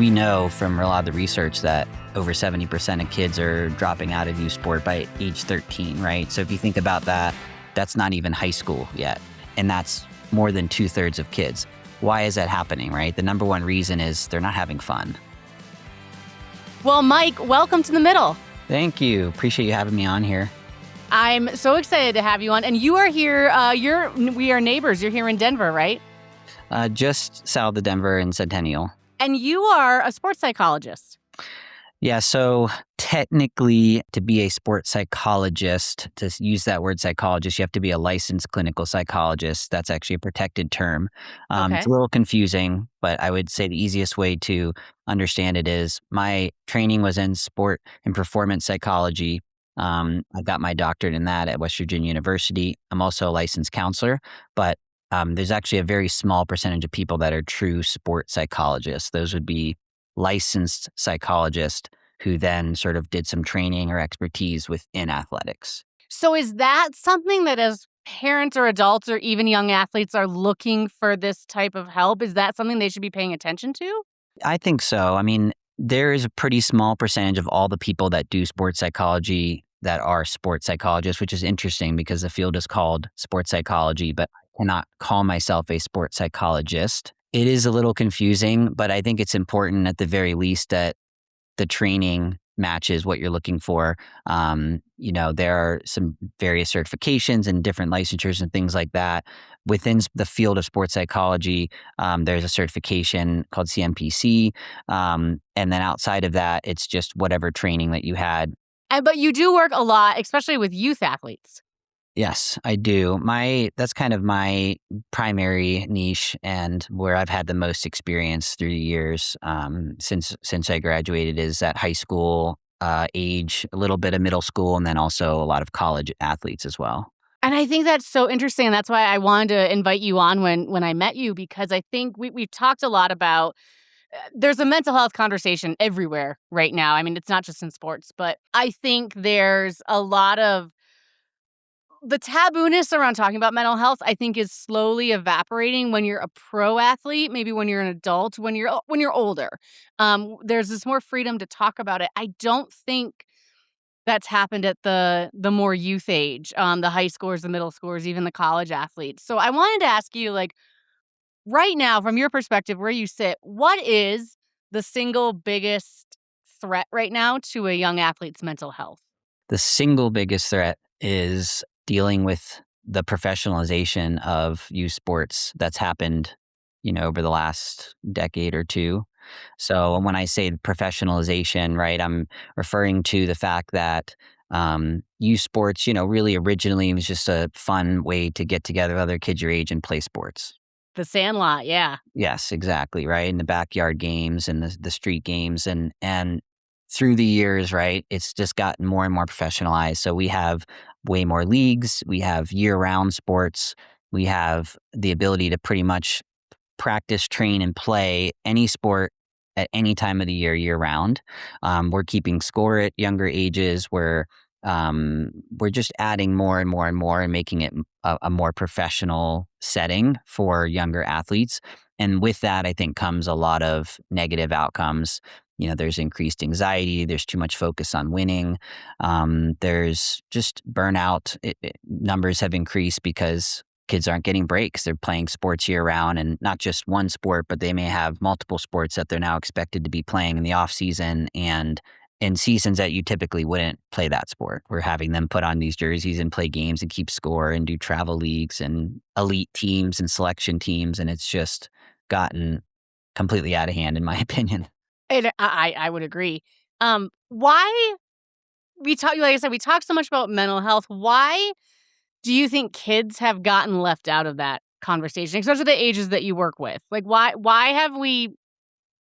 We know from a lot of the research that over 70% of kids are dropping out of youth sport by age 13, right? So if you think about that, that's not even high school yet. And that's more than 2/3 of kids. Why is that happening, right? The number one reason is they're not having fun. Well, Mike, welcome to the middle. Thank you. Appreciate you having me on here. I'm so excited to have you on. And you are here, we are neighbors. You're here in Denver, right? Just south of Denver and Centennial. And you are a sports psychologist. Yeah, so technically, to be a sports psychologist, to use that word psychologist, you have to be a licensed clinical psychologist. That's actually a protected term. Okay. It's a little confusing, but I would say the easiest way to understand it is my training was in sport and performance psychology. I got my doctorate in that at West Virginia University. I'm also a licensed counselor, but there's actually a very small percentage of people that are true sport psychologists. Those would be licensed psychologists who then sort of did some training or expertise within athletics. So is that something that as parents or adults or even young athletes are looking for this type of help? Is that something they should be paying attention to? I think so. I mean, there is a pretty small percentage of all the people that do sports psychology that are sports psychologists, which is interesting because the field is called sports psychology, but I cannot call myself a sports psychologist. It is a little confusing, but I think it's important at the very least that the training matches what you're looking for. There are some various certifications and different licensures and things like that. Within the field of sports psychology, there's a certification called CMPC. And then outside of that, it's just whatever training that you had. But you do work a lot, especially with youth athletes. Yes, I do. That's kind of my primary niche and where I've had the most experience through the years since I graduated is at high school age, a little bit of middle school, and then also a lot of college athletes as well. And I think that's so interesting. And that's why I wanted to invite you on when I met you, because I think we've talked a lot about there's a mental health conversation everywhere right now. I mean, it's not just in sports, but I think there's a lot of the tabooness around talking about mental health, I think, is slowly evaporating when you're a pro athlete, maybe when you're an adult, when you're older. There's this more freedom to talk about it. I don't think that's happened at the more youth age, the high schoolers, the middle schoolers, even the college athletes. So I wanted to ask you, like, right now, from your perspective, where you sit, what is the single biggest threat right now to a young athlete's mental health? The single biggest threat is dealing with the professionalization of youth sports that's happened, over the last decade or two. So when I say professionalization, right, I'm referring to the fact that youth sports, really originally was just a fun way to get together with other kids your age and play sports. The Sandlot, yeah. Yes, exactly, right, in the backyard games and the street games and through the years, right, it's just gotten more and more professionalized. So we have way more leagues, we have year-round sports, we have the ability to pretty much practice, train, and play any sport at any time of the year-round. We're keeping score at younger ages. We're just adding more and more and more and making it a more professional setting for younger athletes. And with that, I think comes a lot of negative outcomes. There's increased anxiety. There's too much focus on winning. There's just burnout. Numbers have increased because kids aren't getting breaks. They're playing sports year round, and not just one sport, but they may have multiple sports that they're now expected to be playing in the off season and in seasons that you typically wouldn't play that sport. We're having them put on these jerseys and play games and keep score and do travel leagues and elite teams and selection teams. And it's just gotten completely out of hand, in my opinion. I would agree. Why we talk, like I said, we talk so much about mental health. Why do you think kids have gotten left out of that conversation, especially the ages that you work with? Like, why have we,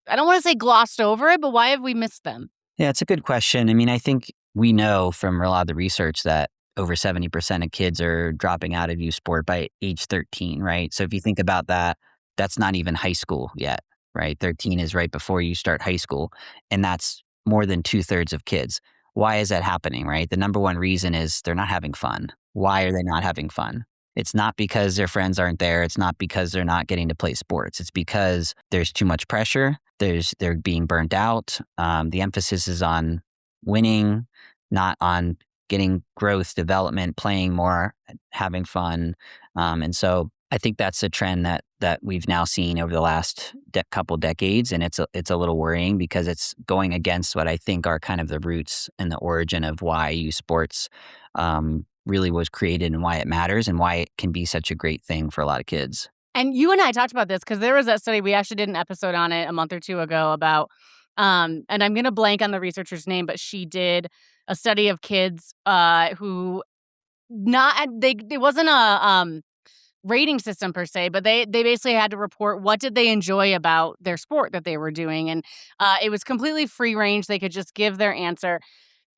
I don't want to say glossed over it, but why have we missed them? Yeah, it's a good question. I mean, I think we know from a lot of the research that over 70% of kids are dropping out of youth sport by age 13, right? So if you think about that, that's not even high school yet, right? 13 is right before you start high school, and that's more than 2/3 of kids. Why is that happening, right? The number one reason is they're not having fun. Why are they not having fun? It's not because their friends aren't there. It's not because they're not getting to play sports. It's because there's too much pressure. They're being burnt out. The emphasis is on winning, not on getting growth, development, playing more, having fun. And so I think that's a trend that we've now seen over the last couple decades, and it's a little worrying because it's going against what I think are kind of the roots and the origin of why youth sports really was created and why it matters and why it can be such a great thing for a lot of kids. And you and I talked about this because there was that study, we actually did an episode on it a month or 2 ago about, and I'm gonna blank on the researcher's name, but she did a study of kids, who not they it wasn't a, rating system per se, but they basically had to report what did they enjoy about their sport that they were doing, and, it was completely free range, they could just give their answer.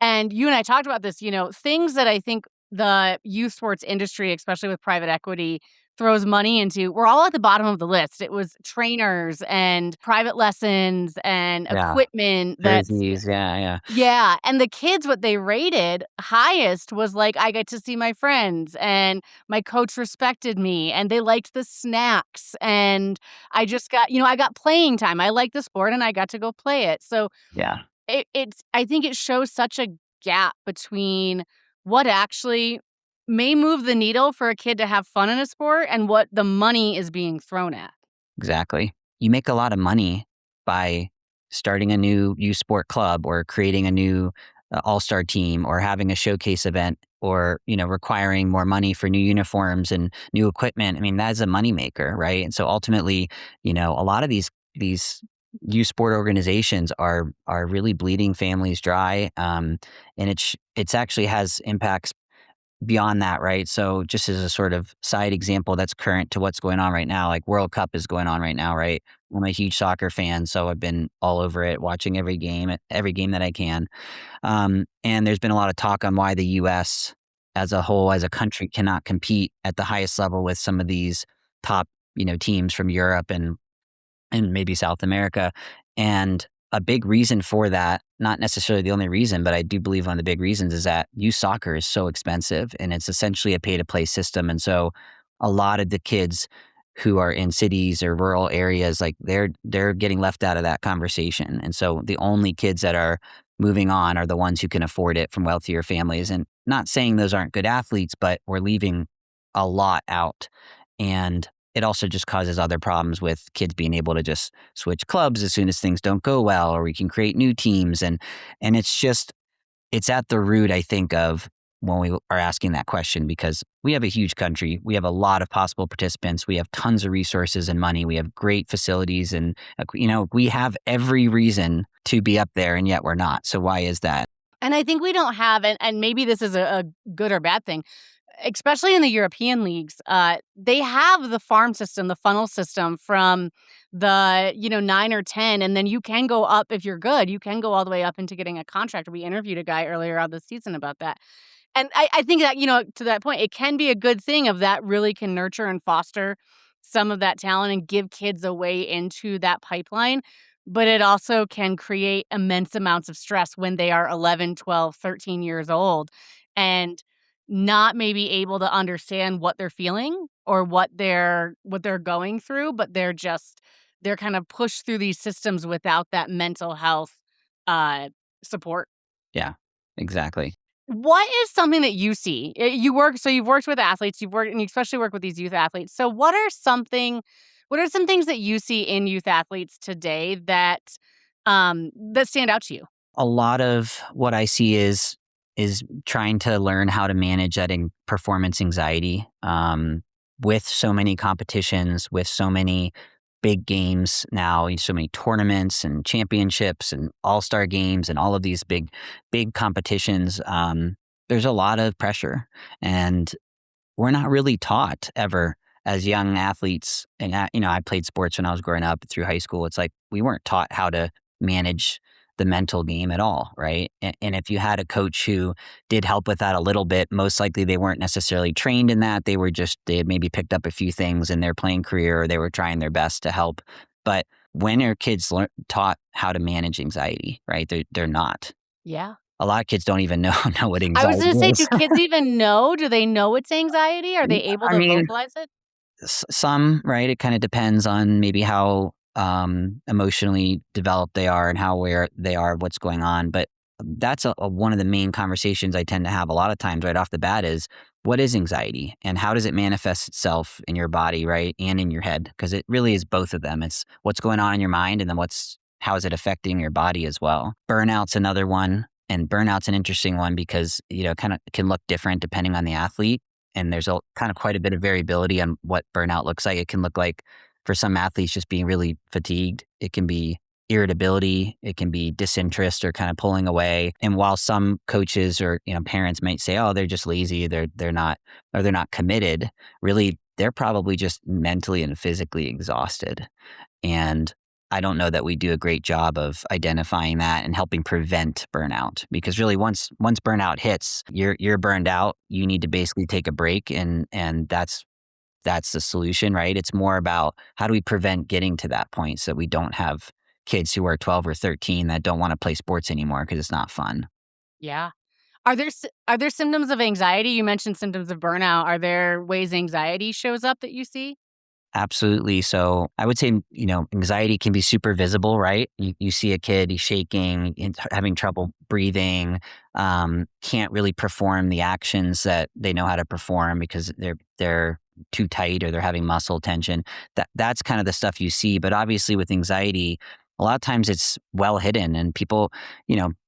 And you and I talked about this, things that I think the youth sports industry, especially with private equity, throws money into, we're all at the bottom of the list. It was trainers and private lessons and Yeah. equipment that's Jerseys. Yeah. Yeah. yeah, and the kids, what they rated highest was, like, I get to see my friends, and my coach respected me, and they liked the snacks, and I just got I got playing time. I like the sport, and I got to go play it. So Yeah. it's I think it shows such a gap between what actually may move the needle for a kid to have fun in a sport and what the money is being thrown at. Exactly. You make a lot of money by starting a new youth sport club or creating a new all-star team or having a showcase event or, requiring more money for new uniforms and new equipment. I mean, that's a moneymaker, right? And so ultimately, a lot of these youth sport organizations are really bleeding families dry. And it's actually has impacts beyond that, right? So just as a sort of side example that's current to what's going on right now, like World Cup is going on right now, right? I'm a huge soccer fan, so I've been all over it, watching every game that I can. And there's been a lot of talk on why the US as a whole, as a country, cannot compete at the highest level with some of these top, teams from Europe and maybe South America. And a big reason for that, not necessarily the only reason, but I do believe one of the big reasons is that youth soccer is so expensive and it's essentially a pay to play system. And so a lot of the kids who are in cities or rural areas, like they're getting left out of that conversation. And so the only kids that are moving on are the ones who can afford it from wealthier families. And not saying those aren't good athletes, but we're leaving a lot out. And it also just causes other problems with kids being able to just switch clubs as soon as things don't go well, or we can create new teams. And it's at the root, I think, of when we are asking that question, because we have a huge country. We have a lot of possible participants. We have tons of resources and money. We have great facilities and, we have every reason to be up there and yet we're not. So why is that? And I think we don't have, and maybe this is a good or bad thing, especially in the European leagues, they have the farm system, the funnel system from the 9 or 10, and then you can go up if you're good. You can go all the way up into getting a contract. We interviewed a guy earlier on this season about that. And I think that, to that point, it can be a good thing of that really can nurture and foster some of that talent and give kids a way into that pipeline. But it also can create immense amounts of stress when they are 11, 12, 13 years old and not maybe able to understand what they're feeling or what they're going through, but they're kind of pushed through these systems without that mental health uh, support. Yeah, exactly. What is something that you see? You've worked with athletes, you've worked and you especially work with these youth athletes. So what are some things that you see in youth athletes today that stand out to you? A lot of what I see is trying to learn how to manage that performance anxiety with so many competitions, with so many big games now, so many tournaments and championships and all-star games and all of these big competitions. There's a lot of pressure, and we're not really taught ever as young athletes. And I played sports when I was growing up through high school. It's like we weren't taught how to manage the mental game at all, right? And if you had a coach who did help with that a little bit, most likely they weren't necessarily trained in that. They had maybe picked up a few things in their playing career, or they were trying their best to help. But when are kids taught how to manage anxiety, right? They're not. Yeah. a lot of kids don't even know know what I was anxiety gonna say, is. do kids even know? Do they know it's anxiety? Are they able I to mean, vocalize it? some, right? It kind of depends on maybe how emotionally developed they are and how aware they are of what's going on. But that's one of the main conversations I tend to have a lot of times right off the bat is what is anxiety and how does it manifest itself in your body, right? And in your head? Because it really is both of them. It's what's going on in your mind and then how is it affecting your body as well. Burnout's another one. And burnout's an interesting one because, kind of can look different depending on the athlete and there's a kind of quite a bit of variability on what burnout looks like. It can look like for some athletes just being really fatigued. It can be irritability. It can be disinterest or kind of pulling away. And while some coaches or parents might say, "Oh, they're just lazy. They're not or they're not committed," really they're probably just mentally and physically exhausted. And I don't know that we do a great job of identifying that and helping prevent burnout because really once burnout hits, you're burned out. You need to basically take a break and that's the solution, right? It's more about how do we prevent getting to that point so we don't have kids who are 12 or 13 that don't want to play sports anymore because it's not fun. Yeah. Are there symptoms of anxiety? You mentioned symptoms of burnout. Are there ways anxiety shows up that you see? Absolutely. So I would say, anxiety can be super visible, right? You see a kid, he's shaking, having trouble breathing, can't really perform the actions that they know how to perform because they're too tight or they're having muscle tension. That's kind of the stuff you see. But obviously with anxiety, a lot of times it's well hidden and people,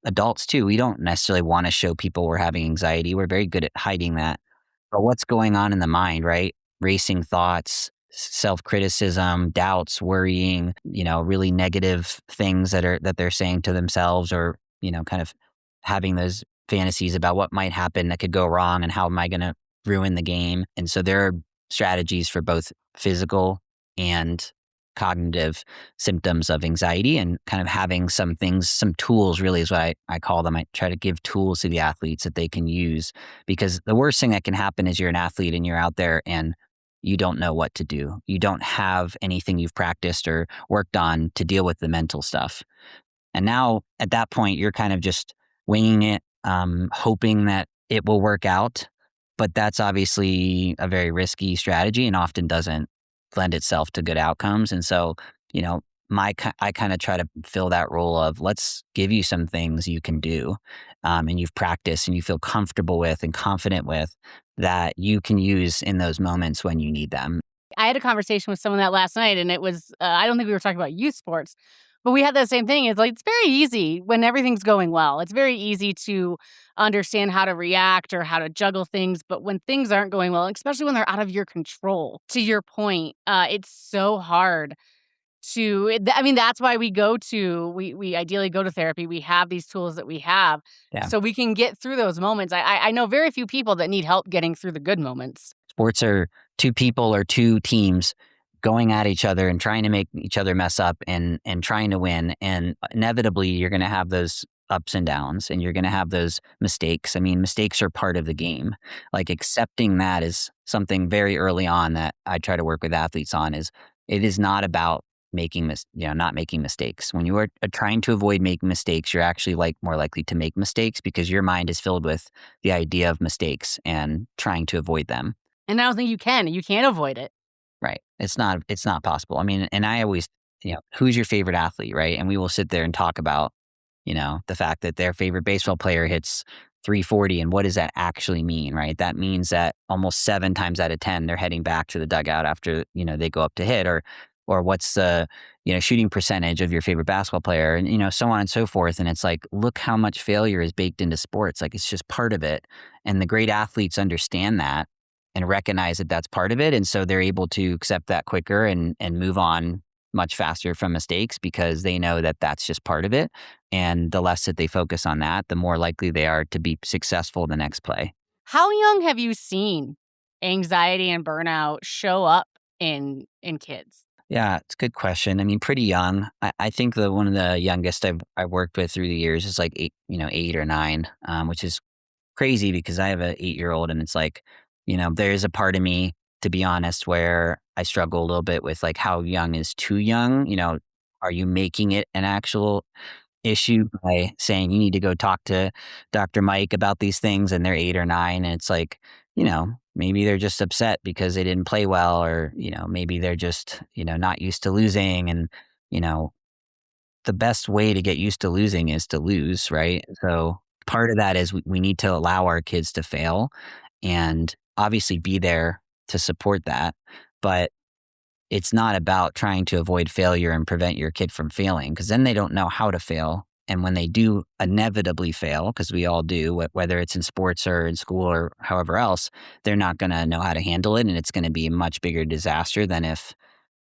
adults too, we don't necessarily want to show people we're having anxiety. We're very good at hiding that. But what's going on in the mind, right? Racing thoughts, self-criticism, doubts, worrying, really negative things that they're saying to themselves or, kind of having those fantasies about what might happen that could go wrong and how am I going to ruin the game. And so there are strategies for both physical and cognitive symptoms of anxiety and kind of having some things, some tools really is what I call them. I try to give tools to the athletes that they can use because the worst thing that can happen is you're an athlete and you're out there and you don't know what to do. You don't have anything you've practiced or worked on to deal with the mental stuff. And now at that point, you're kind of just winging it, hoping that it will work out. But that's obviously a very risky strategy and often doesn't lend itself to good outcomes. And so, you know, I kind of try to fill that role of let's give you some things you can do, and you've practiced and you feel comfortable with and confident with that you can use in those moments when you need them. I had a conversation with someone that last night, and it was I don't think we were talking about youth sports, but we had the same thing. It's like it's very easy when everything's going well. It's very easy to understand how to react or how to juggle things, but when things aren't going well, especially when they're out of your control, to your point, it's so hard I mean, that's why we ideally go to therapy. We have these tools that we have Yeah. so we can get through those moments. I know very few people that need help getting through the good moments. Sports are two people or two teams going at each other and trying to make each other mess up and trying to win. And inevitably, you're going to have those ups and downs and you're going to have those mistakes. I mean, mistakes are part of the game. Like accepting that is something very early on that I try to work with athletes on is it is not about not making mistakes. When you are trying to avoid making mistakes, you're actually more likely to make mistakes because your mind is filled with the idea of mistakes and trying to avoid them. And I don't think you can. You can't avoid it. Right. It's not possible. I mean, and I always, who's your favorite athlete, right? And we will sit there and talk about, the fact that their favorite baseball player hits 340 and what does that actually mean, right? That means that almost 7 times out of 10 they're heading back to the dugout after, they go up to hit or what's the, shooting percentage of your favorite basketball player and so on and so forth and it's like look how much failure is baked into sports. Like it's just part of it. And the great athletes understand that and recognize that that's part of it. And so they're able to accept that quicker and move on much faster from mistakes because they know that that's just part of it. And the less that they focus on that, the more likely they are to be successful the next play. How young have you seen anxiety and burnout show up in kids? Yeah, it's a good question. I mean, pretty young. I think the one of the youngest I've worked with through the years is like 8 or 9, which is crazy because I have a 8-year-old and it's like, there is a part of me, to be honest, where I struggle a little bit with like how young is too young. Are you making it an actual issue by saying, "You need to go talk to Dr. Mike about these things," and they're 8 or 9, and it's like, maybe they're just upset because they didn't play well or, maybe they're just, not used to losing and, you know, the best way to get used to losing is to lose, right? So, part of that is we need to allow our kids to fail and obviously be there to support that, but it's not about trying to avoid failure and prevent your kid from failing because then they don't know how to fail. And when they do inevitably fail, because we all do, whether it's in sports or in school or however else, they're not going to know how to handle it. And it's going to be a much bigger disaster than if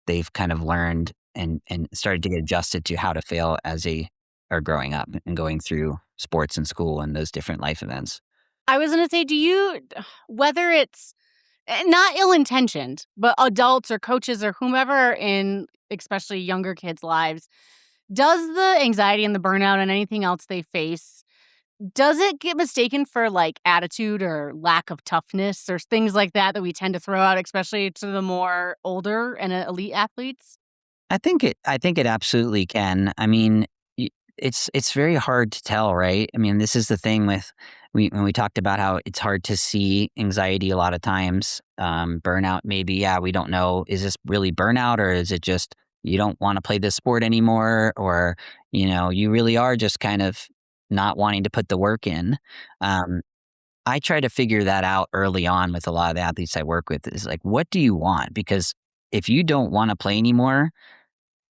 they've kind of learned and started to get adjusted to how to fail as they are growing up and going through sports and school and those different life events. I was gonna say, do you whether it's not ill-intentioned, but adults or coaches or whomever in especially younger kids' lives, does the anxiety and the burnout and anything else they face, does it get mistaken for, like, attitude or lack of toughness or things like that that we tend to throw out, especially to the more older and elite athletes? I think it absolutely can. I mean, it's very hard to tell, right? I mean, this is the thing with when we talked about how it's hard to see anxiety a lot of times. Burnout, maybe, yeah, we don't know. Is this really burnout or is it just you don't want to play this sport anymore, or you really are just kind of not wanting to put the work in. Um, I try to figure that out early on with a lot of the athletes I work with. Is like, what do you want? Because if you don't want to play anymore,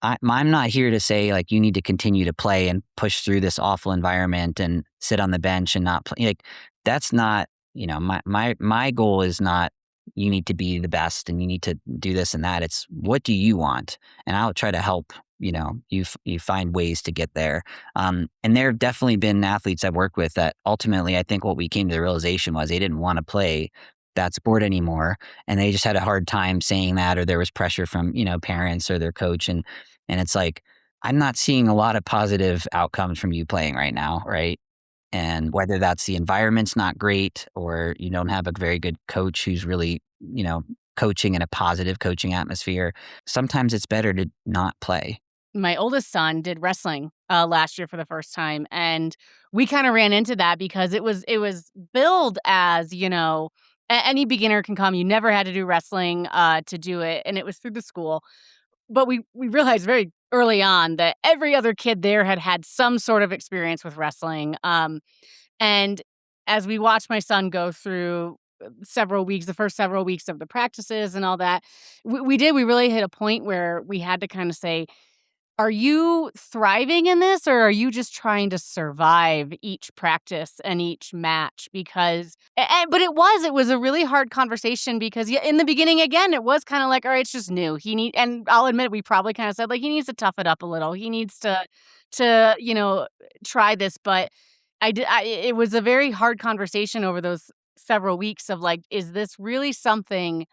I'm not here to say, like, you need to continue to play and push through this awful environment and sit on the bench and not play. Like, that's not, my goal is not you need to be the best and you need to do this and that. It's what do you want? And I'll try to help, you find ways to get there. And there have definitely been athletes I've worked with that ultimately I think what we came to the realization was they didn't want to play that sport anymore and they just had a hard time saying that or there was pressure from, parents or their coach and it's like, I'm not seeing a lot of positive outcomes from you playing right now, right? And whether that's the environment's not great or you don't have a very good coach who's really, coaching in a positive coaching atmosphere, sometimes it's better to not play. My oldest son did wrestling, last year for the first time, and we kinda ran into that because it was billed as, any beginner can come, you never had to do wrestling, to do it, and it was through the school. But we realized very early on that every other kid there had had some sort of experience with wrestling, and as we watched my son go through, the first several weeks of the practices and all that, we really hit a point where we had to kinda say, are you thriving in this, or are you just trying to survive each practice and each match? Because but it was a really hard conversation because, yeah, in the beginning, again, it was kinda like, "Alright, it's just new." And I'll admit we probably kinda said, like, "He needs to tough it up a little. He needs to try this," but it was a very hard conversation over those several weeks of, like, is this really something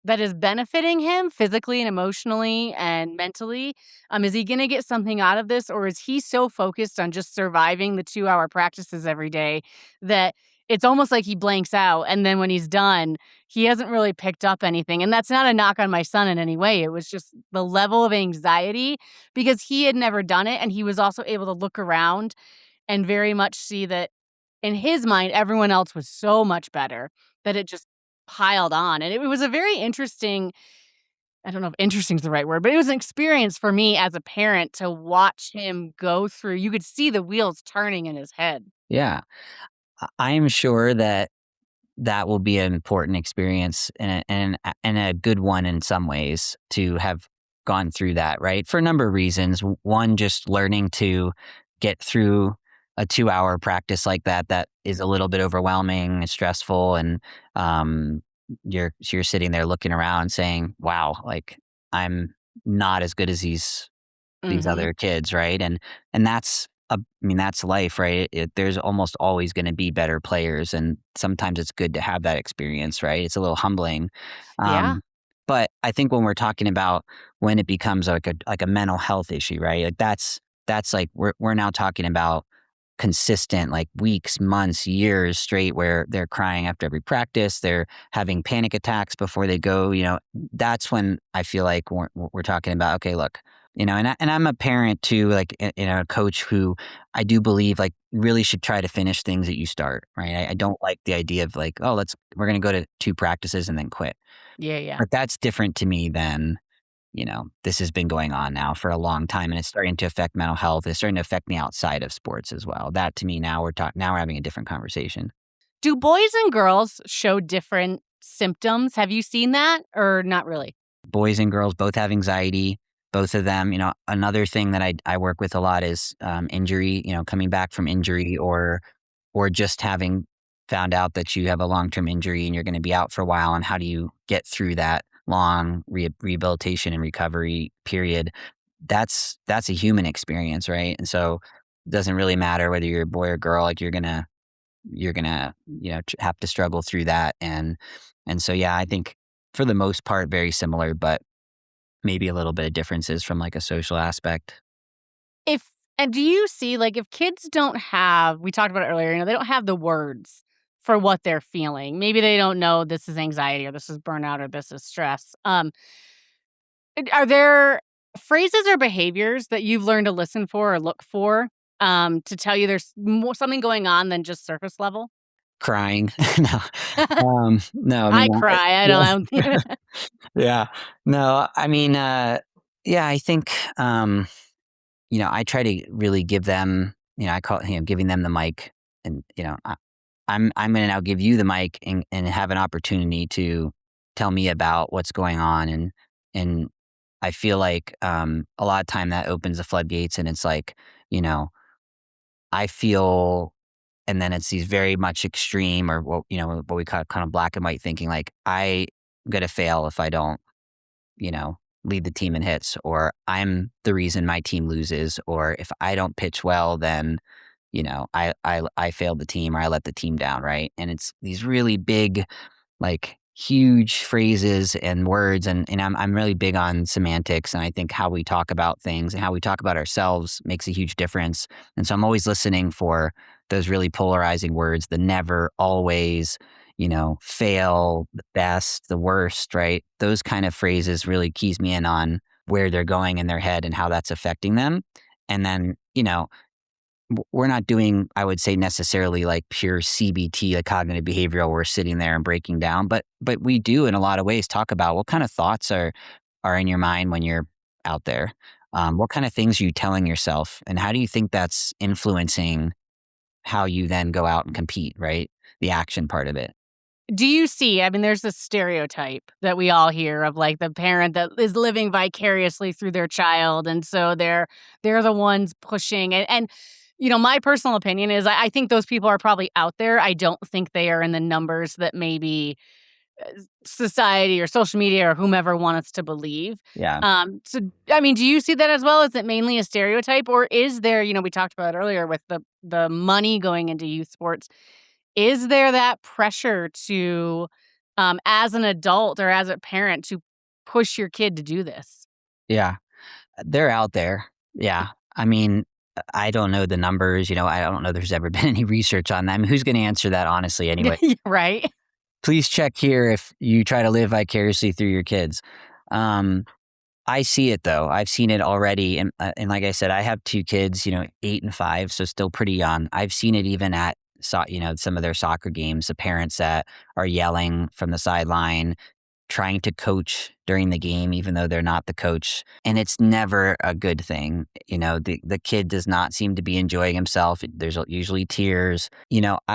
that is benefiting him physically and emotionally and mentally? Is he gonna get something out of this, or is he so focused on just surviving the 2-hour practices every day that it's almost like he blanks out, and then when he's done, he hasn't really picked up anything, and that's not a knock on my son in any way, it was just the level of anxiety because he had never done it, and he was also able to look around and very much see that in his mind, everyone else was so much better that it just piled on, and it was a very interesting. I don't know if interesting is the right word, but it was an experience for me as a parent to watch him go through. You could see the wheels turning in his head. Yeah. I am sure that that will be an important experience and a good one in some ways to have gone through that, right? For a number of reasons. One, just learning to get through a 2-hour practice like that is a little bit overwhelming and stressful, and um, you're sitting there looking around saying, "Wow, like I'm not as good as these Mhm. other kids," right? And I mean, that's life, right? There's almost always gonna be better players, and sometimes it's good to have that experience, right? It's a little humbling. Yeah. Um, but I think when we're talking about when it becomes like a mental health issue, right? Like that's like we're now talking about consistent, like weeks, months, years straight where they're crying after every practice, they're having panic attacks before they go, that's when I feel like we're talking about, okay, look, And I'm a parent too, like, a coach who I do believe, like, really should try to finish things that you start, right? I don't like the idea of like, "Oh, we're gonna go to 2 practices and then quit." Yeah, yeah. But that's different to me than, this has been going on now for a long time, and it's starting to affect mental health. It's starting to affect me outside of sports as well. That to me, now we're having a different conversation. Do boys and girls show different symptoms? Have you seen that or not really? Boys and girls both have anxiety. Both of them, another thing that I work with a lot is injury, coming back from injury, or just having found out that you have a long-term injury and you're going to be out for a while, and how do you get through that long rehabilitation and recovery period. That's a human experience, right? And so it doesn't really matter whether you're a boy or girl, like you're gonna have to struggle through that. And so yeah, I think for the most part very similar, but maybe a little bit of differences from like a social aspect. If and do you see, like, if kids don't have we talked about it earlier, they don't have the words for what they're feeling. Maybe they don't know this is anxiety or this is burnout or this is stress. Are there phrases or behaviors that you've learned to listen for or look for, to tell you there's more something going on than just surface level? Crying. No. No, I mean, I cry, I don't yeah. Yeah. No, I mean, yeah, I think, I try to really give them, I call it, giving them the mic, and, I'm gonna now give you the mic, and have an opportunity to tell me about what's going on. And I feel like, a lot of time that opens the floodgates, and it's like, you know, I feel, and then it's these very much extreme, or what we call kind of black and white thinking, like, I'm gonna fail if I don't, you know, lead the team in hits, or I'm the reason my team loses, or if I don't pitch well, then, I failed the team, or I let the team down, right? And it's these really big, like, huge phrases and words. And I'm really big on semantics, and I think how we talk about things and how we talk about ourselves makes a huge difference. And so I'm always listening for those really polarizing words, the never, always, fail, the best, the worst, right? Those kind of phrases really keys me in on where they're going in their head and how that's affecting them. And then, we're not doing, I would say, necessarily like pure CBT, like cognitive behavioral, where we're sitting there and breaking down, but we do in a lot of ways talk about what kind of thoughts are in your mind when you're out there. What kind of things are you telling yourself, and how do you think that's influencing how you then go out and compete, right? The action part of it. Do you see I mean, there's this stereotype that we all hear of, like, the parent that is living vicariously through their child, and so they're the ones pushing, and my personal opinion is I think those people are probably out there. I don't think they are in the numbers that maybe society or social media or whomever want us to believe. Yeah. So, I mean, do you see that as well? Is it mainly a stereotype, or is there, we talked about it earlier with the money going into youth sports. Is there that pressure to, as an adult or as a parent, to push your kid to do this? Yeah. They're out there. Yeah. I mean, I don't know the numbers, I don't know there's ever been any research on that. I mean, who's going to answer that honestly anyway? Right? Please check here if you try to live vicariously through your kids. Um, I see it though. I've seen it already, and like I said, I have 2 kids, 8 and 5, so still pretty young. I've seen it even at some of their soccer games. The parents that are yelling from the sideline, trying to coach during the game, even though they're not the coach. And it's never a good thing. The kid does not seem to be enjoying himself. There's usually tears.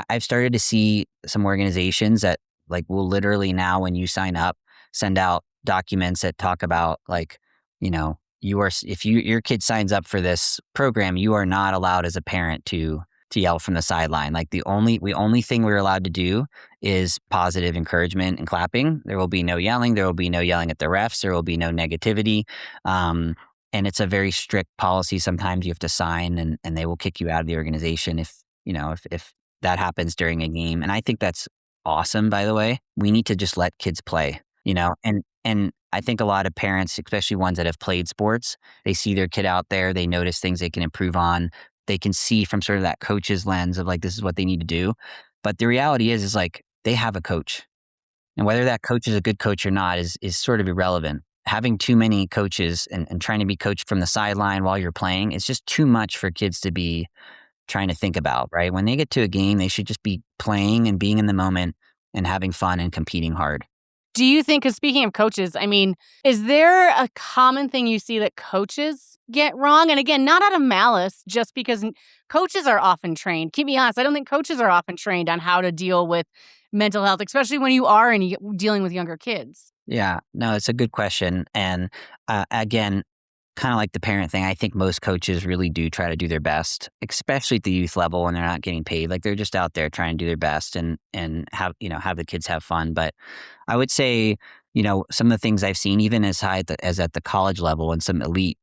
I've started to see some organizations that, like, will literally now, when you sign up, send out documents that talk about, like, if your kid signs up for this program, you are not allowed as a parent to yell from the sideline. Like, the only thing we're allowed to do is positive encouragement and clapping. There will be no yelling. There will be no yelling at the refs. There will be no negativity. Um, and it's a very strict policy. Sometimes you have to sign, and they will kick you out of the organization if that happens during a game. And I think that's awesome, by the way. We need to just let kids play, and I think a lot of parents, especially ones that have played sports, they see their kid out there, they notice things they can improve on. They can see from sort of that coach's lens of, like, this is what they need to do. But the reality is like, they have a coach. And whether that coach is a good coach or not is sort of irrelevant. having too many coaches and trying to be coached from the sideline while you're playing, it's just too much for kids to be trying to think about, right? When they get to a game, they should just be playing and being in the moment and having fun and competing hard. Do you think, 'cause speaking of coaches, I mean, is there a common thing you see that coaches get wrong? And again, not out of malice, just because coaches are often trained. Keep me honest, I don't think coaches are often trained on how to deal with mental health, especially when you are dealing with younger kids. Yeah, no, it's a good question. And again, kind of like the parent thing, I think most coaches really do try to do their best, especially at the youth level when they're not getting paid. Like they're just out there trying to do their best and have have the kids have fun. But I would say, some of the things I've seen, even as high as at the college level and some elite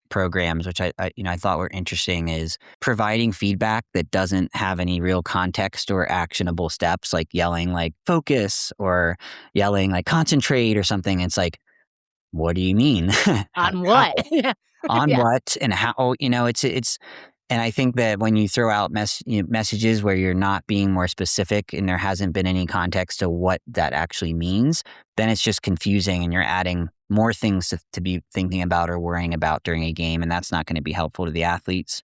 programs, which I thought were interesting, is providing feedback that doesn't have any real context or actionable steps, like yelling like focus or yelling like concentrate or something. It's like, what do you mean? On How? what? Yeah. On Yeah. what and how? It's and I think that when you throw out messages where you're not being more specific and there hasn't been any context to what that actually means, then it's just confusing and you're adding more things to be thinking about or worrying about during a game, and that's not going to be helpful to the athletes.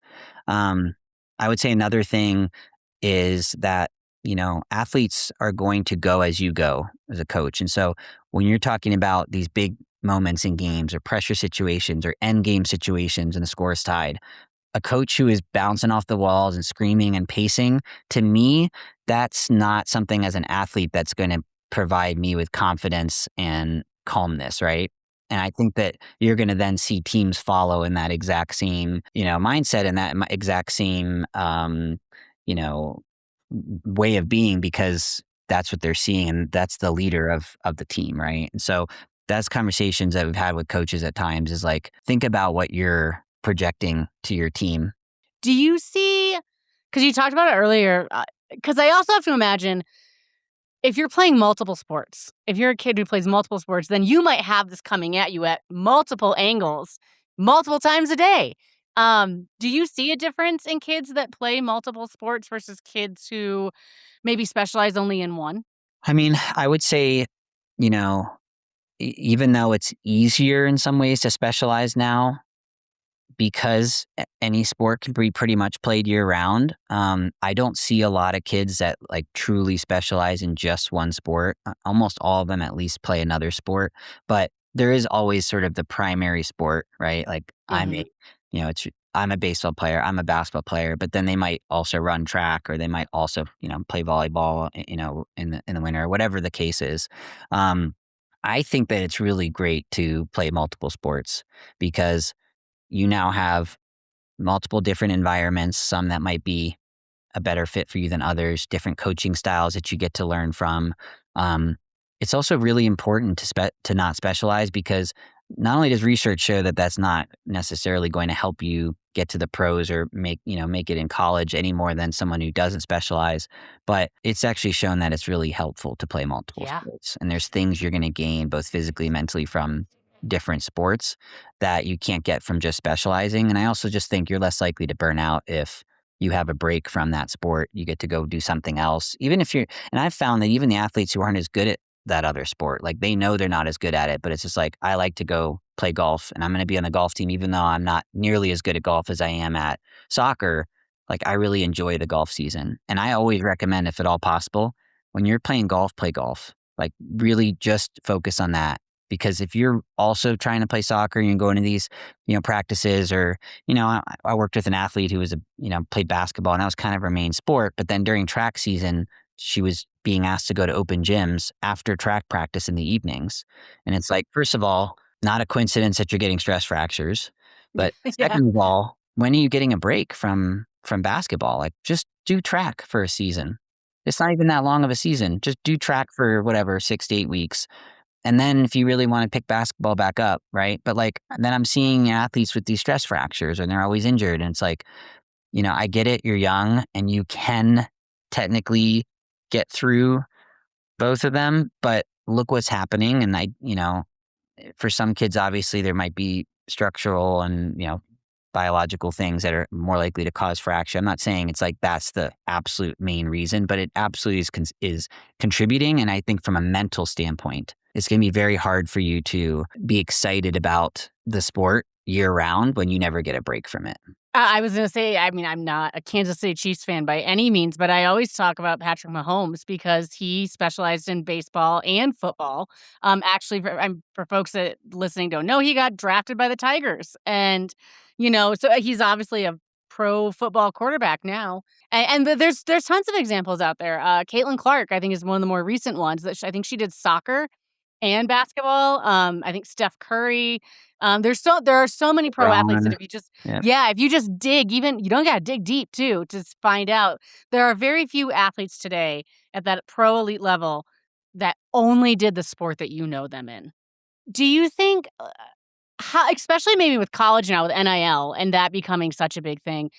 Um, I would say another thing is that athletes are going to go as you go as a coach, and so when you're talking about these big moments in games or pressure situations or end game situations and the score is tied, a coach who is bouncing off the walls and screaming and pacing, to me, that's not something as an athlete that's going to provide me with confidence and calmness, right? And I think that you're going to then see teams follow in that exact same, mindset and that exact same, you know, way of being because that's what they're seeing and that's the leader of the team, right? And so that's conversations that we've had with coaches at times is like, think about what you're projecting to your team. Do you see, because you talked about it earlier, because I also have to imagine if you're playing multiple sports, if you're a kid who plays multiple sports, then you might have this coming at you at multiple angles, multiple times a day. Do you see a difference in kids that play multiple sports versus kids who maybe specialize only in one? I mean, I would say, you know, even though it's easier in some ways to specialize now, because any sport can be pretty much played year round. I don't see a lot of kids that like truly specialize in just one sport. Almost all of them at least play another sport, but there is always sort of the primary sport, right? Like Mhm. I'm a baseball player, I'm a basketball player, but then they might also run track or they might also, play volleyball, in the winter or whatever the case is. Um, I think that it's really great to play multiple sports because you now have multiple different environments, some that might be a better fit for you than others, different coaching styles that you get to learn from. Um, it's also really important to not specialize because not only does research show that that's not necessarily going to help you get to the pros or make it in college any more than someone who doesn't specialize, but it's actually shown that it's really helpful to play multiple Yeah. sports. And there's things you're going to gain both physically and mentally from different sports that you can't get from just specializing. And I also just think you're less likely to burn out if you have a break from that sport, you get to go do something else. Even if you're and I've found that even the athletes who aren't as good at that other sport, like they know they're not as good at it, but it's just like, I like to go play golf and I'm going to be on the golf team, even though I'm not nearly as good at golf as I am at soccer. Like I really enjoy the golf season. And I always recommend, if at all possible, when you're playing golf, play golf. Like really just focus on that. Because if you're also trying to play soccer and you're going to these, practices or I worked with an athlete who was played basketball and that was kind of her main sport. But then during track season, she was being asked to go to open gyms after track practice in the evenings. And it's like, first of all, not a coincidence that you're getting stress fractures. But Yeah. second of all, when are you getting a break from basketball? Like just do track for a season. It's not even that long of a season. Just do track for whatever, 6 to 8 weeks. And then if you really wanna pick basketball back up, right? But, like, then I'm seeing athletes with these stress fractures and they're always injured, and it's like, I get it, you're young and you can technically get through both of them, but look what's happening, and for some kids, obviously, there might be structural and, biological things that are more likely to cause fracture. I'm not saying it's like that's the absolute main reason, but it absolutely is contributing, and I think from a mental standpoint, it's going to be very hard for you to be excited about the sport year round when you never get a break from it. I was gonna say, I mean, I'm not a Kansas City Chiefs fan by any means, but I always talk about Patrick Mahomes because he specialized in baseball and football. Actually, for folks that listening don't know, he got drafted by the Tigers, and so he's obviously a pro football quarterback now. There's tons of examples out there. Caitlin Clark, I think, is one of the more recent ones that I think she did soccer and basketball. I think Steph Curry. There are so many pro athletes that Braun. if you just Yeah. yeah, if you just dig, even you don't gotta dig deep too to find out. There are very few athletes today at that pro elite level that only did the sport that you know them in. Do you think, how, especially maybe with college now with NIL and that becoming such a big thing,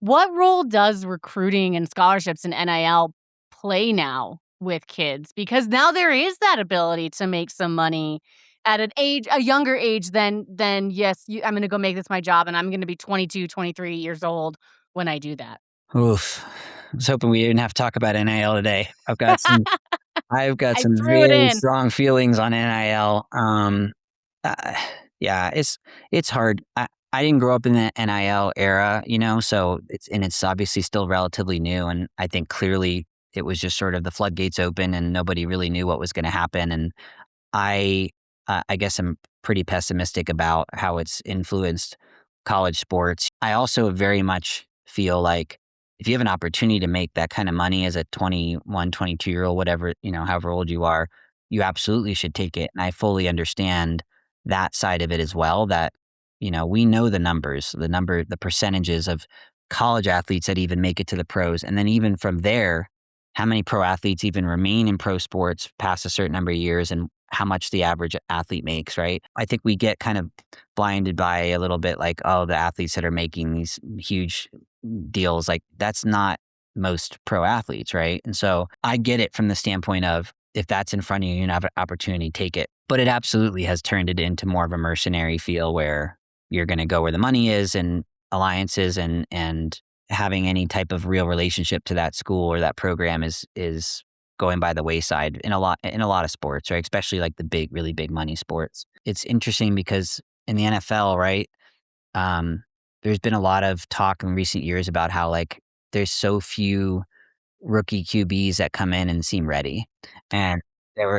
what role does recruiting and scholarships and NIL play now with kids? Because now there is that ability to make some money at a younger age than yes, I'm gonna go make this my job and I'm gonna be 22, 23 years old when I do that. Oof. I was hoping we didn't have to talk about NIL today. I've got I some threw it very in. strong feelings on NIL. Uh, yeah, it's hard. I didn't grow up in the NIL era, so it's obviously still relatively new, and I think clearly it was just sort of the floodgates open and nobody really knew what was going to happen. And I I guess I'm pretty pessimistic about how it's influenced college sports. I also very much feel like if you have an opportunity to make that kind of money as a 21, 22-year-old, whatever, however old you are, you absolutely should take it. And I fully understand that side of it as well, that, we know the numbers, the percentages of college athletes that even make it to the pros. And then even from there, how many pro athletes even remain in pro sports past a certain number of years and how much the average athlete makes, right? I think we get kind of blinded by a little bit like, oh, the athletes that are making these huge deals, like that's not most pro athletes, right? And so I get it from the standpoint of if that's in front of you, you have an opportunity, take it. But it absolutely has turned it into more of a mercenary feel where you're going to go where the money is and alliances and having any type of real relationship to that school or that program is going by the wayside in a lot of sports, right? Especially like the big, really big money sports. It's interesting because in the NFL, right? Um, there's been a lot of talk in recent years about how like there's so few rookie QBs that come in and seem ready. And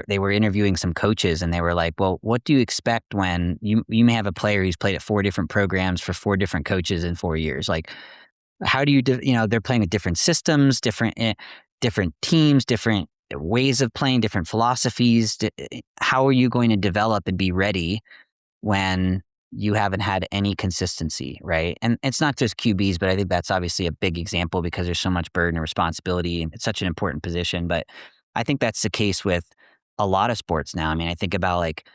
they were interviewing some coaches and they were like, "Well, what do you expect when you may have a player who's played at four different programs for four different coaches in 4 years? Like, how do they're playing with different systems, different teams, different ways of playing, different philosophies. How are you going to develop and be ready when you haven't had any consistency, right? And it's not just QBs, but I think that's obviously a big example because there's so much burden and responsibility and it's such an important position. But I think that's the case with a lot of sports now. I mean, I think about like,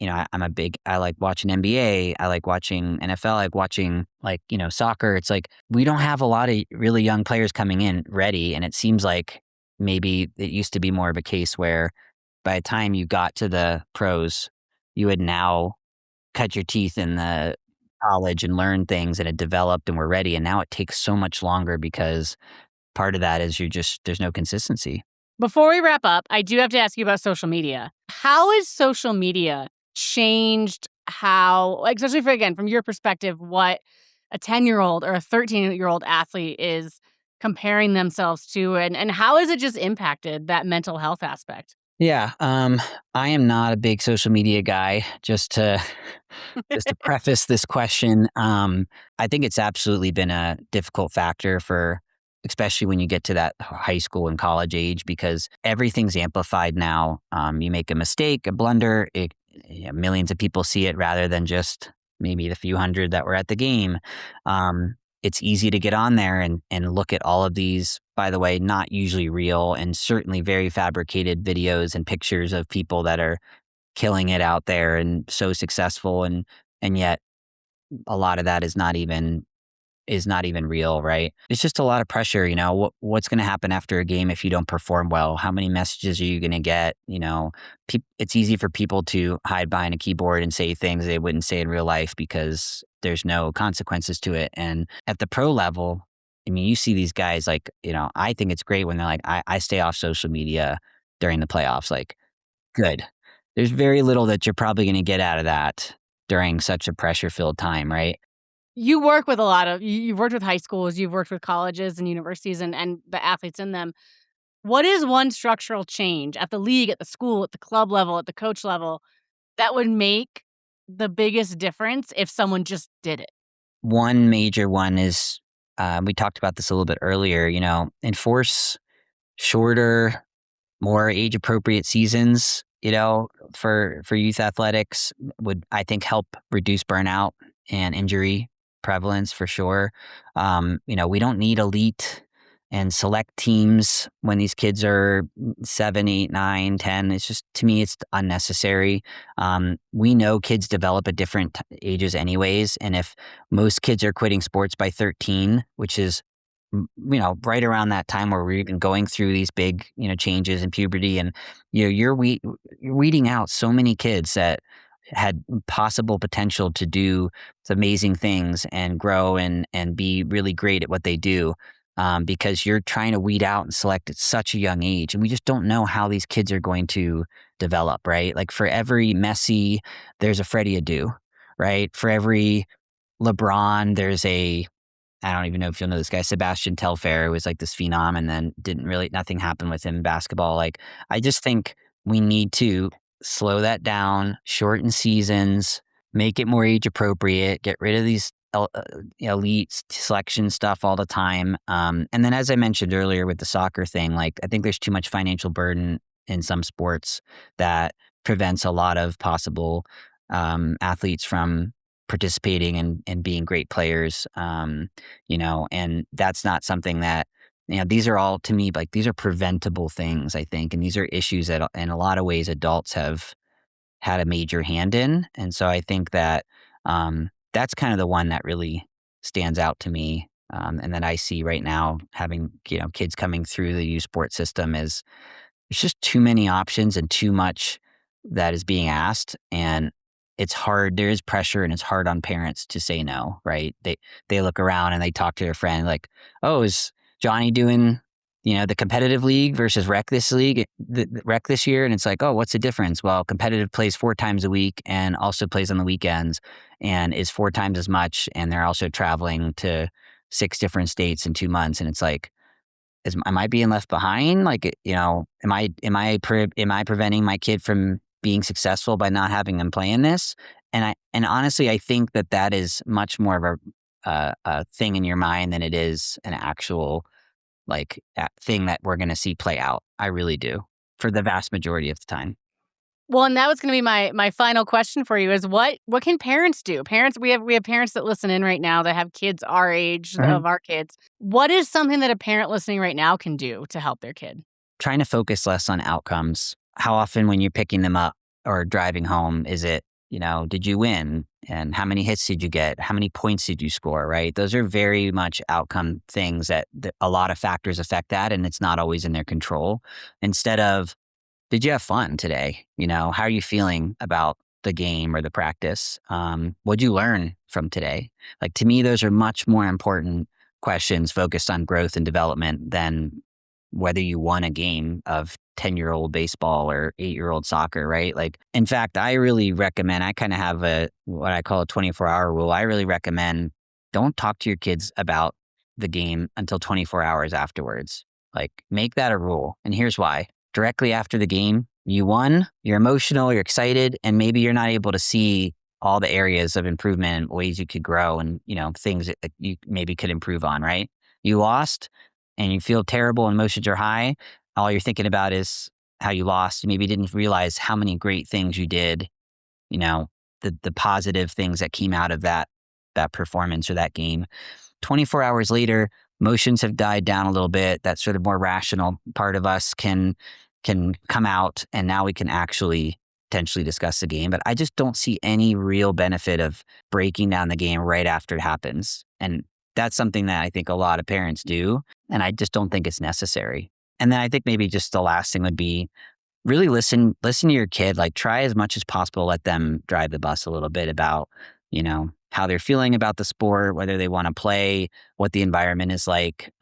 I like watching NBA. I like watching NFL. I like watching like, soccer. It's like we don't have a lot of really young players coming in ready. And it seems like maybe it used to be more of a case where by the time you got to the pros, you had now cut your teeth in the college and learned things and had developed and were ready. And now it takes so much longer because part of that is there's no consistency. Before we wrap up, I do have to ask you about social media. How has social media changed how, like, especially again, from your perspective, what a 10-year-old or a 13-year-old athlete is comparing themselves to, and how has it just impacted that mental health aspect? Yeah, I am not a big social media guy. Just to preface this question, I think it's absolutely been a difficult factor for, especially when you get to that high school and college age, because everything's amplified now. You make a mistake, a blunder, millions of people see it rather than just maybe the few hundred that were at the game. It's easy to get on there and look at all of these, by the way, not usually real and certainly very fabricated videos and pictures of people that are killing it out there and so successful, and yet a lot of that is not even real, right? It's just a lot of pressure, what's going to happen after a game if you don't perform well? How many messages are you going to get? It's easy for people to hide behind a keyboard and say things they wouldn't say in real life because there's no consequences to it. And at the pro level, I mean, you see these guys like, I think it's great when they're like, I stay off social media during the playoffs. Like, good. there's very little that you're probably going to get out of that during such a pressure-filled time, right? You work with a lot of you've worked with high schools, you've worked with colleges and universities and the athletes in them. What is one structural change at the league, at the school, at the club level, at the coach level that would make the biggest difference if someone just did it? One major one is, we talked about this a little bit earlier, enforce shorter, more age appropriate seasons, for youth athletics would, I think, help reduce burnout and injury prevalence for sure. We don't need elite and select teams when these kids are 7, 8, 9, 10. It's just, to me, it's unnecessary. We know kids develop at different ages anyways. And if most kids are quitting sports by 13, which is right around that time where we're even going through these big, changes in puberty, and you're weeding out so many kids that had possible potential to do amazing things and grow and be really great at what they do, because you're trying to weed out and select at such a young age, and we just don't know how these kids are going to develop, right? Like for every Messi, there's a Freddie Adu, right? For every LeBron, there's a I don't even know if you'll know this guy, Sebastian Telfair, was like this phenom and then nothing happened with him in basketball. Like, I just think we need to slow that down, shorten seasons, make it more age appropriate, get rid of these elite selection stuff all the time. And then, as I mentioned earlier with the soccer thing, like, I think there's too much financial burden in some sports that prevents a lot of possible athletes from participating and being great players. And that's not something that, these are all, to me, like, these are preventable things, I think. And these are issues that in a lot of ways adults have had a major hand in. And so I think that that's kind of the one that really stands out to me. And that I see right now having, kids coming through the youth sports system is there's just too many options and too much that is being asked, and it's hard. There is pressure, and it's hard on parents to say no, right? They look around and they talk to their friend like, "Oh, is Johnny doing, the competitive league versus rec this league, the rec this year?" And it's like, "Oh, what's the difference?" Well, competitive plays 4 times a week and also plays on the weekends and is 4 times as much, and they're also traveling to 6 different states in 2 months, and it's like, am I being left behind? Like, am I preventing my kid from being successful by not having them play in this? And honestly, I think that is much more of a thing in your mind than it is an actual thing that we're going to see play out. I really do, for the vast majority of the time. Well, and that was gonna be my final question for you is what can parents do? Parents, we have parents that listen in right now that have kids our age, Mhm. of our kids. What is something that a parent listening right now can do to help their kid? Trying to focus less on outcomes. How often when you're picking them up or driving home, is it, did you win? And how many hits did you get? How many points did you score, right? Those are very much outcome things that a lot of factors affect that, and it's not always in their control. Instead of, did you have fun today? How are you feeling about the game or the practice? What'd you learn from today? Like, to me, those are much more important questions focused on growth and development than whether you won a game of 10-year-old baseball or 8-year-old soccer, right? Like, in fact, I really recommend, I kind of have what I call a 24-hour rule. I really recommend don't talk to your kids about the game until 24 hours afterwards. Like, make that a rule. And here's why. Directly after the game, you won, you're emotional, you're excited, and maybe you're not able to see all the areas of improvement and ways you could grow and, things that you maybe could improve on, right? You lost and you feel terrible and emotions are high. All you're thinking about is how you lost. You maybe didn't realize how many great things you did, you know, the positive things that came out of that performance or that game. 24 hours later, emotions have died down a little bit. That sort of more rational part of us can come out, and now we can actually potentially discuss the game. But I just don't see any real benefit of breaking down the game right after it happens. And that's something that I think a lot of parents do, and I just don't think it's necessary. And then I think maybe just the last thing would be really listen to your kid. Like, try as much as possible, let them drive the bus a little bit about, how they're feeling about the sport, whether they want to play, what the environment is like.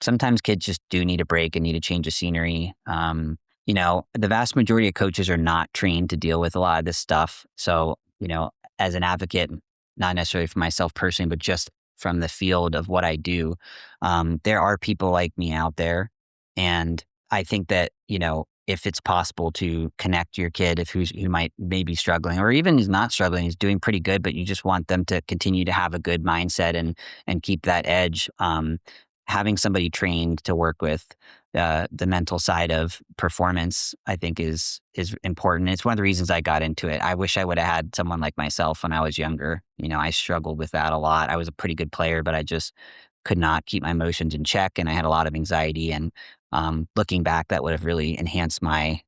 Sometimes kids just do need a break and need a change of scenery. the vast majority of coaches are not trained to deal with a lot of this stuff. So, as an advocate, not necessarily for myself personally, but just from the field of what I do, there are people like me out there. And I think that, if it's possible to connect your kid who might maybe struggling or even is not struggling, is doing pretty good, but you just want them to continue to have a good mindset and keep that edge. Having somebody trained to work with the mental side of performance, I think is important. It's one of the reasons I got into it. I wish I would have had someone like myself when I was younger. I struggled with that a lot. I was a pretty good player, but I just could not keep my emotions in check, and I had a lot of anxiety. And looking back, that would have really enhanced my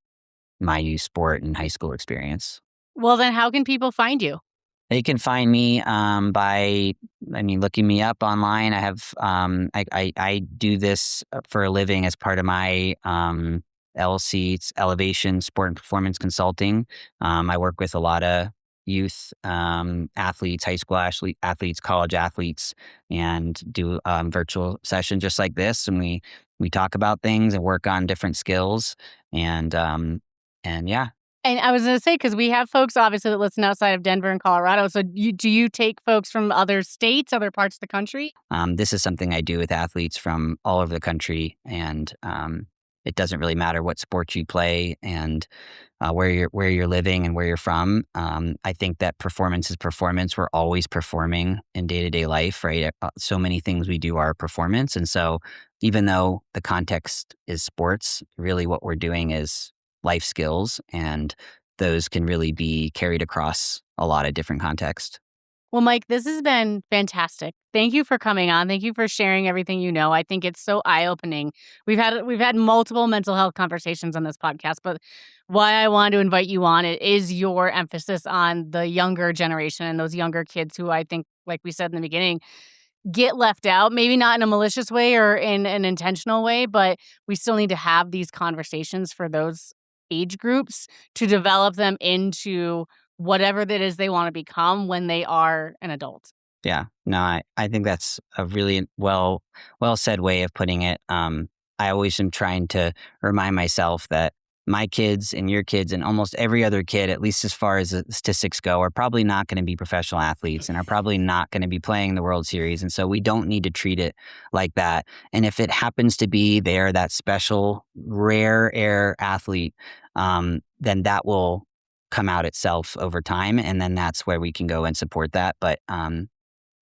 youth sport and high school experience. Well, then how can people find you? They can find me by, looking me up online. I have, I do this for a living as part of my LC, it's Elevation Sport and Performance Consulting. I work with a lot of youth athletes, high school athletes, college athletes, and do virtual sessions just like this. And we talk about things and work on different skills. And yeah. And I was gonna say, because we have folks obviously that listen outside of Denver and Colorado, so do you take folks from other states, other parts of the country? This is something I do with athletes from all over the country, and it doesn't really matter what sport you play and where you're living and where you're from. I think that performance is performance. We're always performing in day to day life, right? So many things we do are performance, and so even though the context is sports, really what we're doing is life skills, and those can really be carried across a lot of different contexts. Well, Mike, this has been fantastic. Thank you for coming on. Thank you for sharing everything you know. I think it's so eye-opening. We've had multiple mental health conversations on this podcast, but why I wanted to invite you on it is your emphasis on the younger generation and those younger kids who I think, like we said in the beginning, get left out, maybe not in a malicious way or in an intentional way, but we still need to have these conversations for those age groups to develop them into whatever that is they want to become when they are an adult. Yeah, no, I think that's a really well said way of putting it. I always am trying to remind myself that my kids and your kids and almost every other kid, at least as far as the statistics go, are probably not going to be professional athletes and are probably not going to be playing the World Series. And so we don't need to treat it like that. And if it happens to be they're that special, rare air athlete, then that will come out itself over time. And then that's where we can go and support that. But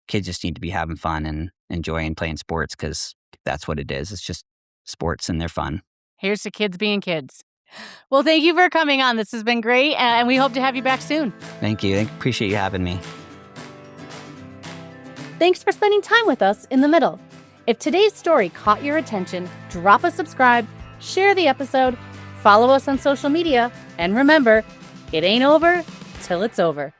kids just need to be having fun and enjoying playing sports because that's what it is. It's just sports and they're fun. Here's to kids being kids. Well, thank you for coming on. This has been great, and we hope to have you back soon. Thank you. I appreciate you having me. Thanks for spending time with us in the middle. If today's story caught your attention, drop a subscribe, share the episode, follow us on social media, and remember, it ain't over till it's over.